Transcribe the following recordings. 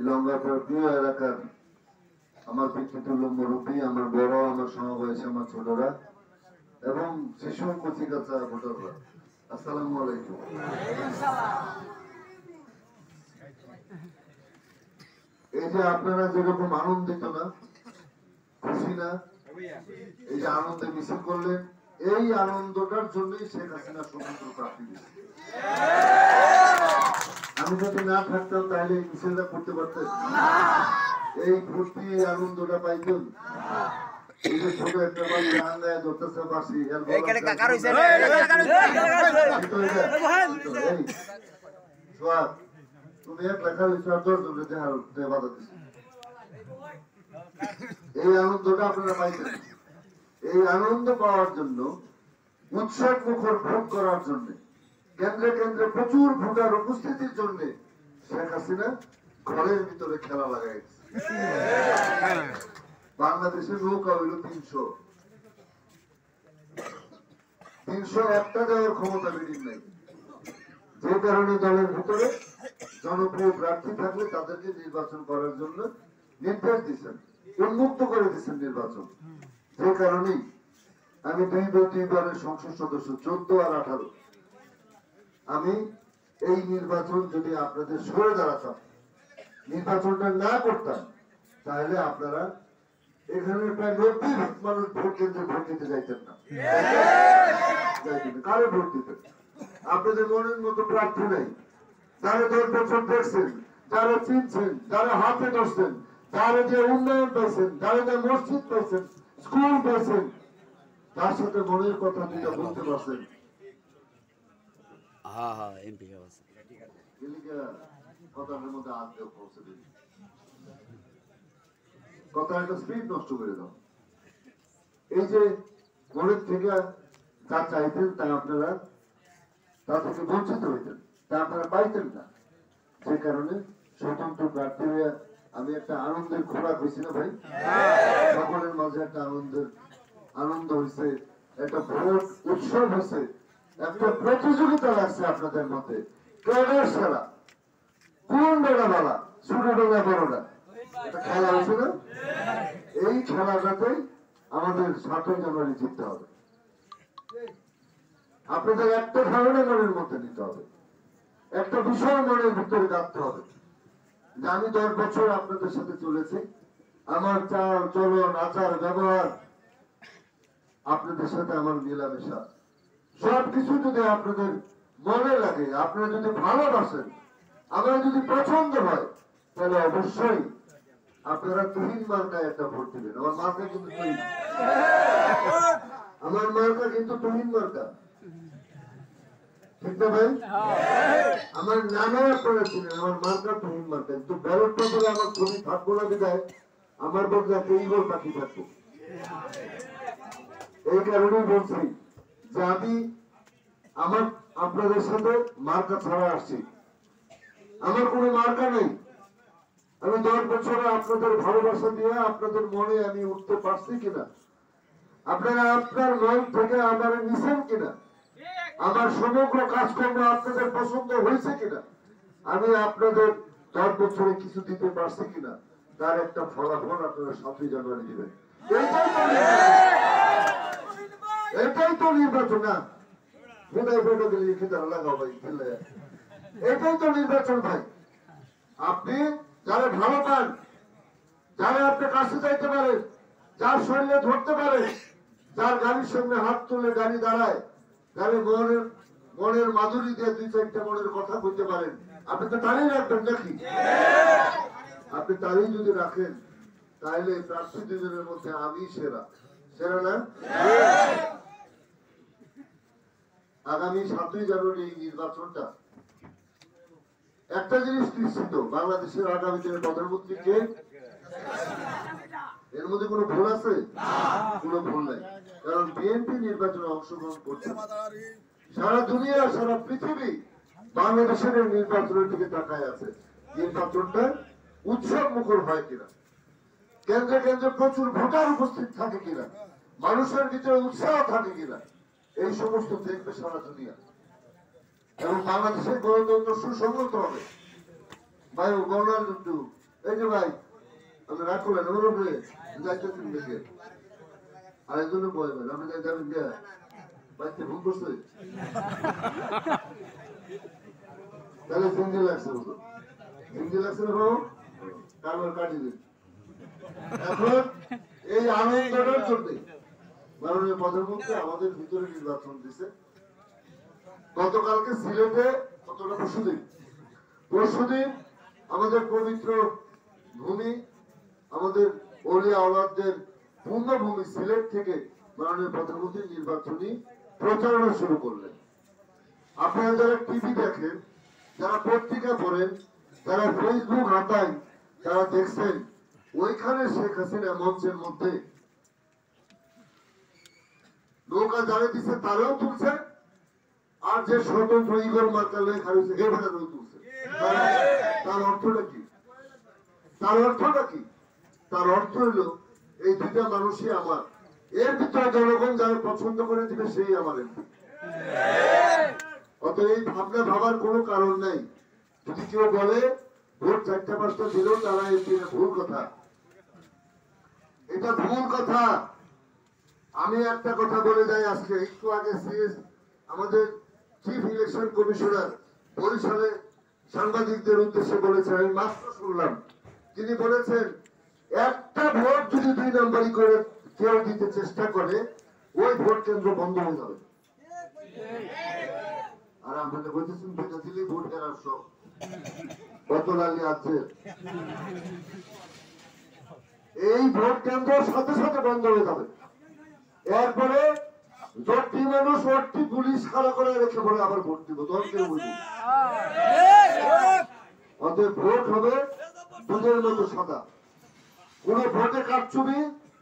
লঙ্গাপুর প্রিয় এলাকার আমার পিতৃতুল্য মুরব্বী, আমার বড়, আমার সমবয়সী, আমার ছোটরা এবং শিশু কচিকাচা ভোটাররা, আসসালামু আলাইকুম। এই যে আপনারা যেরকম আনন্দিত না, খুশি না, এই যে আনন্দে মিছিল করলেন, এই আনন্দটার জন্যই শেখ হাসিনা স্বতন্ত্র প্রার্থী দিচ্ছে। আমি যদি না থাকতাম তাহলে এই মিছিলটা করতে পারতেন? এই ফুর্তি আনন্দটা পাইতেন? এই যে ছোট একটা বাচ্চা আঙ্গায় ধরতেছে বাসি, তুমি এক লেখা হয়েছে আর 10 জনের বাধা দিচ্ছ। এই আনন্দটা আপনারা পাইতেন। এই আনন্দ পাওয়ার জন্য, উৎসব মুখর ভোগ করার জন্য, কেন্দ্রে কেন্দ্রে প্রচুর ভোটার উপস্থিতির জন্য শেখ হাসিনা ঘরের ভিতরে খেলা লাগাইছে। বাংলাদেশের নৌকা হইল 300 দেওয়ার ক্ষমতা বেরিয়ে নাই। যে কারণে দলের ভিতরে জনপ্রিয় প্রার্থী থাকলে তাদেরকে নির্বাচন করার জন্য নির্দেশ দিচ্ছেন, উন্মুক্ত করে দিচ্ছেন নির্বাচন। যে কারণেই আমি দুইবারের সংসদ সদস্য 14 আর 18, আমি এই নির্বাচন যদি আপনাদের সরে দাঁড়াতাম, নির্বাচনটা না করতাম, তাহলে আপনারা এখানে প্রায় 90 মানুষ ভোট কেন্দ্রে ভোট দিতে যাইতেন না। কারে ভোট দিতেন? আপনাদের মনের মতো প্রার্থী নেই। যারা 10 বছর দেখছেন, যারা চিনছেন, যারা হাতে ধরছেন, যারা যে উন্নয়ন পাইছেন, যারা যে মসজিদ পাইছেন, স্কুল পাইছেন, তার সাথে মনের কথা দুটা বলতে পারছেন। কথাটার মধ্যে আজকেও পৌঁছে দিন, কথা একটা স্পিড নষ্ট করে দাও। এই যে মনের থেকে যা চাইতেন তা আপনারা তা থেকে বঞ্চিত হইতেন, তা আপনারা পাইতেন না। যে কারণে স্বতন্ত্র প্রার্থী হয়ে আমি একটা আনন্দের খোরাক হয়েছি না ভাই? সকলের মাঝে একটা আনন্দ হয়েছে, একটা ভোট উৎসব হয়েছে, একটা প্রতিযোগিতা লাগছে আপনাদের মধ্যে। কেডার সেরা, কোন বেড়া বালা, ছোট বেড়া বড়টা, একটা খেলা হয়েছে না? এই খেলাটাতেই আমাদের 7ই জানুয়ারি জিততে হবে। আপনাদের একটা ধারণা মনের মধ্যে নিতে হবে, একটা বিষয় মনের ভিতরে রাখতে হবে যে আমি 10 বছর আপনাদের সাথে চলেছি, আমার চাল চলন আচার ব্যবহার, আপনাদের সাথে আমার মেলামেশা, সবকিছু যদি আপনাদের মনে লাগে, আপনারা যদি ভালোবাসেন, আমার যদি পছন্দ হয়, তাহলে অবশ্যই আপনারা তুহিন মার্কায় একটা ভোট দিবেন। আমার মার্কা কিন্তু তুহিন, আমার মার্কা কিন্তু তুহিন মার্কা, ঠিক না ভাই? আমার নামে আপনারা ছিলেন, আমার মার্কা তুহিন মার্কা। কিন্তু ব্যালট পেপারে আমার ছবি থাকবো না বিদায় আমার বলতে একটা ইগল পাখি থাকবো। এই কারণেই বলছি যে আমি আপনাদের সাথে মার্কা ছাড়া আসছি, আমার কোনো মার্কা নেই। আমি 10 বছরে আপনাদের ভালোবাসা দিয়ে আপনাদের মনে আমি উঠতে পারছি কিনা, আপনারা আপনার মন থেকে আমার নিছেন কিনা, আমার সমগ্র কাজকর্ম আপনাদের পছন্দ হয়েছে কিনা, আমি আপনাদের 10 বছরে কিছু দিতে পারছি কিনা, তার একটা ফলাফল আপনারা 7ই জানুয়ারি দিবেন। এটাই তো নির্বাচন না, এটাই তো নির্বাচন ভাই। আপনি যারা ভালো পান, যারা আপনার কাছে যাইতে পারেন, যার শরীরে ধরতে পারে, যার গাড়ির সঙ্গে হাত তুলে গাড়ি দাঁড়ায়, যারা মনের মাধুরী দিয়ে 2-4টা মনের কথা বলতে পারেন, আপনি তো তারই রাখবেন নাকি? আপনি তারই যদি রাখেন, তাহলে প্রার্থী দুজনের মধ্যে আমি সেরা, সেরা না? আগামী 7ই জানুয়ারি এই নির্বাচনটা একটা জিনিস নিশ্চিত, বাংলাদেশের আগামী দিনের প্রধানমন্ত্রী কে? এর মধ্যে কোনো ভুল আছে? কোনো ভুল নাই। কারণ বিএনপি নির্বাচনে অংশগ্রহণ করছে, সারা দুনিয়া সারা পৃথিবী বাংলাদেশের এই নির্বাচনের দিকে তাকায় আছে। নির্বাচনটা উৎসব মুখর হয় কিনা, কেন্দ্রে কেন্দ্রে প্রচুর ভোটার উপস্থিত থাকে কিনা, মানুষের ভিতরে উৎসাহ থাকে কিনা, এই সমস্ত দেখবে সারা দুনিয়া। এবং বাংলাদেশের গণতন্ত্র সুসংহত হবে। ভাই গণতন্ত্র এই যে ভাই আমি রাগ করলেন আমার উপরে যাইতেছেন দেখে আরেকজনে বলবেন আপনি যাবেন দিয়া বাড়িতে ভুল করছে তাহলে সিঙ্গি লাগছে বলো সিঙ্গি লাগছে না বাবু কারবার কাটি দিন এখন এই আনন্দটার জন্য মাননীয় প্রধানমন্ত্রী আমাদের ভিতরে নির্বাচন দিছে গতকালকে সিলেটে কতটা পরশুদিন আমাদের পবিত্র ভূমি আমাদের ওলিয়া আওলাদদের পূর্ণভূমি সিলেট থেকে মাননীয় প্রধানমন্ত্রী নির্বাচনী প্রচারণা শুরু করলেন। আপনারা যারা টিভি দেখেন, যারা পত্রিকা পড়েন, যারা ফেসবুক হাতায়, যারা দেখছেন ওইখানে শেখ হাসিনা মঞ্চের মধ্যে নৌকা জ্বালিয়ে দিচ্ছে তারাও তুলছে, আর যে স্বতন্ত্র ইগল মার্কালে খাইছে এবারেও তুলছে। তার অর্থটা কি? তার অর্থ হলো এই দুইটা মানুষই আমার, এর ভিতরে জনগণ যারা পছন্দ করে দিবে সেই আমার এমপি। অতএব এই ভাবনা ভাবার কোনো কারণ নাই। যদি কেউ বলে ভোট 4টা-5টা দিল তারা এমপি, ভুল কথা, এটা ভুল কথা। আমি একটা কথা বলে যাই, আজকে একটু আগে আমাদের চিফ ইলেকশন কমিশনার বরিশালে সাংবাদিকদের উদ্দেশ্যে বলেছেন, আমি মাত্র শুনলাম, তিনি বলেছেন একটা ভোট যদি 2 নম্বরই করে কেউ দিতে চেষ্টা করে ওই ভোট কেন্দ্র বন্ধ হয়ে যাবে। আর আপনাদের বলতেছেন ভোটটা দিলে ভোট কেনার সব কত লালি আছে, এই ভোট কেন্দ্র সাথে সাথে বন্ধ হয়ে যাবে। এরপরে যতটি মানুষ ওরটি পুলিশ খাড়া করে রেখে পড়ে আবার ভোট দিব, দলকে বুঝবো। অতএব ভোট হবে দুধের মতো সাদা, কোন ভোটে কারচুপি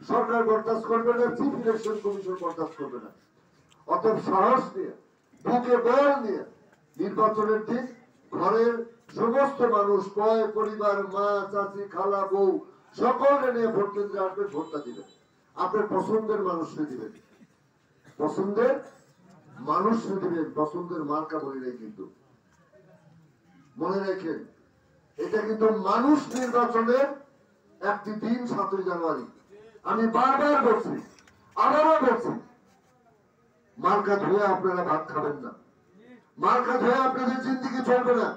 সরকার বরদাস্ত করবে না, চিফ ইলেকশন কমিশন বরদাস্ত করবে না। অতএব সাহস নিয়ে, বুকে বল নিয়ে নির্বাচনের দিন ঘরের সমস্ত মানুষ, কয় পরিবার, মা, চাচি, খালা, বউ সকলে নিয়ে ভোট কেন্দ্রে আসবেন, ভোটটা দিবেন। আপনার পছন্দের মানুষকে দিবেন, পছন্দের মানুষকে দিবেন, পছন্দের মার্কা বলি নাই কিন্তু। মনে রাখেন এটা কিন্তু মানুষ নির্বাচনের একটি দিন 7ই জানুয়ারি। আমি বারবার বলছি, আবারও বলছি, মার্কা ধুয়ে আপনারা ভাত খাবেন না, মার্কা ধুয়ে আপনাদের জিন্দিগি চলবে না।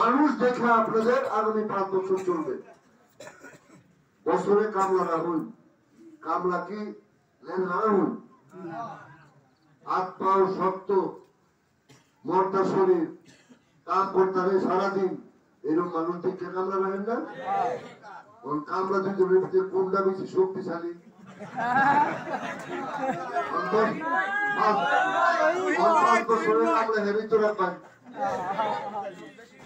মানুষ দেখে আপনাদের আগামী 5 বছর চলবে। বছরে কামলা রাহুল, কামলা কি রাহুল, হাত পাও শক্ত, মর্দা শরীর, কাম করতে সারাদিন, এরকম মানুষ দেখে কামলা রাখেন না। কামলা দুজনের ভিতরে কোনটা বেশি শক্তিশালী? 5 বছরের কামলা হেবি তো রাখবেন।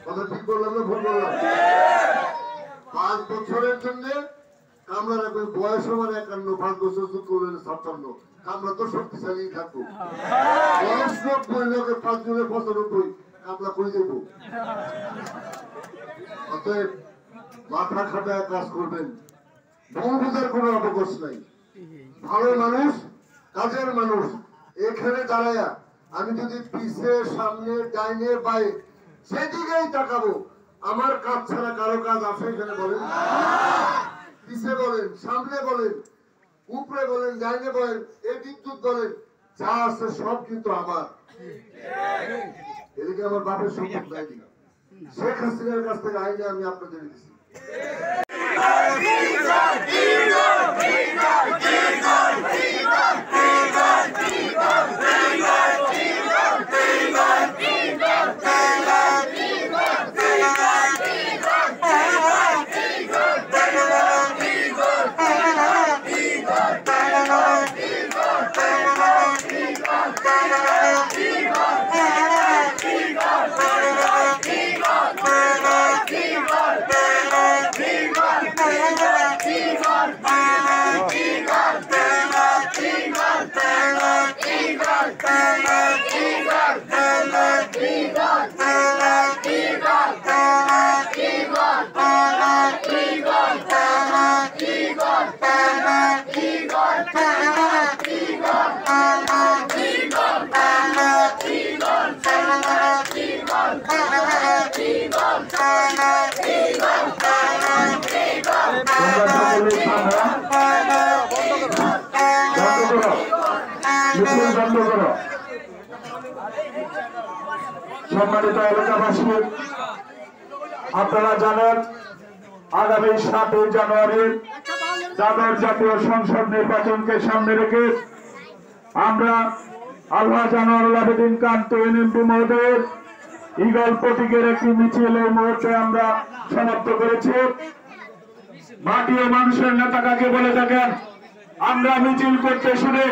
কথা ঠিক বললাম না ভুল বললাম? 5 বছরের জন্য কামলা রাখবেন। বয়স আমার 51, 5 বছর যোগ করলেন 56, কামলা তো শক্তিশালী থাকবো। বয়স 90, লোকে 5 জনে 95, কামলা করে দেব। অতএব মাথা খাটায় কাজ করবেন, ভুল বুঝার কোনো অবকাশ নাই। ভালো মানুষ, কাজের মানুষ এখানে দাঁড়ায়া আমি যদি পিছে, সামনে, ডাইনে, বায়ে সেদিকেই তাকাবো, আমার কাজ ছাড়া কারো কাজ আছে এখানে? বলেন। পিছে বলেন, সামনে বলেন, উপরে বলেন, ডাইনে বলেন, এই বিদ্যুৎ বলেন, যা আছে সব কিন্তু আমার। এদিকে আমার বাপের সম্পদ দেয়নি, শেখ হাসিনার কাছ থেকে আইনে আমি আপনাদের দিচ্ছি। He got আওয়ামী থানা বন্ধ করো, মিছিল বন্ধ করো। সম্মানিত এলাকাবাসী, আপনারা জানেন আগামী 7 জানুয়ারি দ্বাদশ জাতীয় সংসদ নির্বাচনকে সামনে রেখে আমরা আল্লাহ জানোয়ারুল আবেদিন কান্ত এমপি মহোদয়ের ঈগল প্রতীকের একটি মিছিল এই মুহূর্তে আমরা সমাপ্ত করেছি। মাটি ও মানুষের নেতা কাকে বলে থাকেন, আমরা মিছিল করতে শুনে